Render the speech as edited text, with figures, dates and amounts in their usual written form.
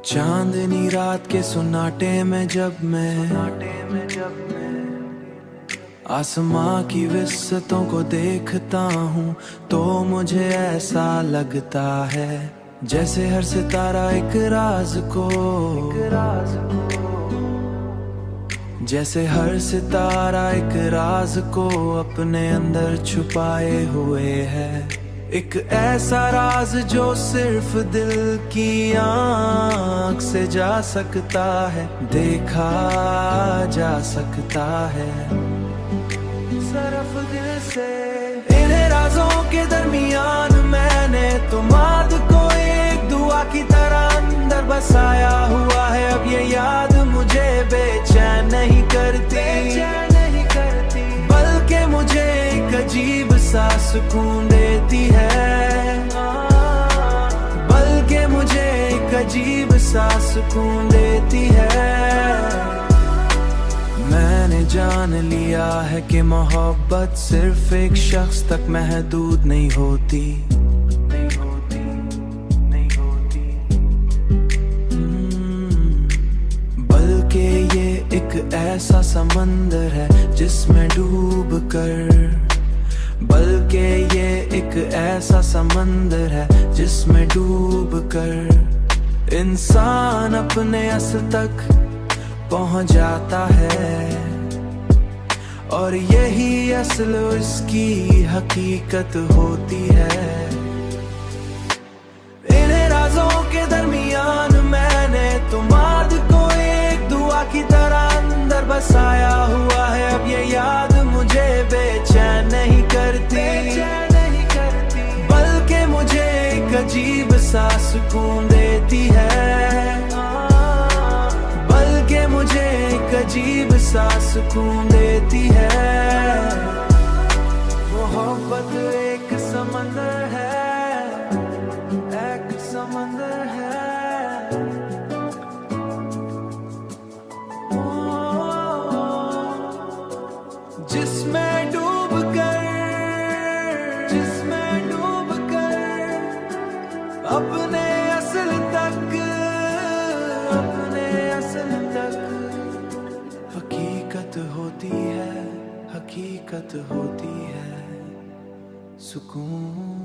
चांदनी रात के सुनाटे में जब मैं आसमां की विस्सतों को देखता हूँ तो मुझे ऐसा लगता है जैसे हर सितारा एक राज को जैसे हर सितारा एक राज को अपने अंदर छुपाए हुए है। एक ऐसा राज जो सिर्फ दिल की आँख से जा सकता है, देखा जा सकता है सिर्फ दिल से। इन्हें राजों के दरमियान मैंने तुम्हाद को एक दुआ की तरह अंदर बसाया हुआ है। अब ये याद मुझे बेचैन नहीं करती, बल्कि मुझे एक अजीब सा सुकून देती है, बल्कि मुझे एक अजीब सा सुकून देती है। मैंने जान लिया है कि मोहब्बत सिर्फ एक शख्स तक महदूद नहीं होती, बल्कि ये एक ऐसा समंदर है जिसमें डूब कर, बल्कि ये एक ऐसा समंदर है जिसमें डूब कर इंसान अपने असल तक पहुंच जाता है, और यही असल उसकी हकीकत होती है। इन्हें राजों के दरमियान मैंने तुम्हाद को एक दुआ की तरह अंदर बसाया हुआ है। अब ये याद मुझे बेचैन नहीं करती, बल्कि मुझे एक अजीब सा सुकून देती है, बल्कि मुझे एक अजीब सा सुकून देती है। मोहब्बत एक समंदर है, एक समंदर है, जिसमें डूब कर अपने असल तक, अपने असल तक हकीकत होती है, हकीकत होती है सुकून।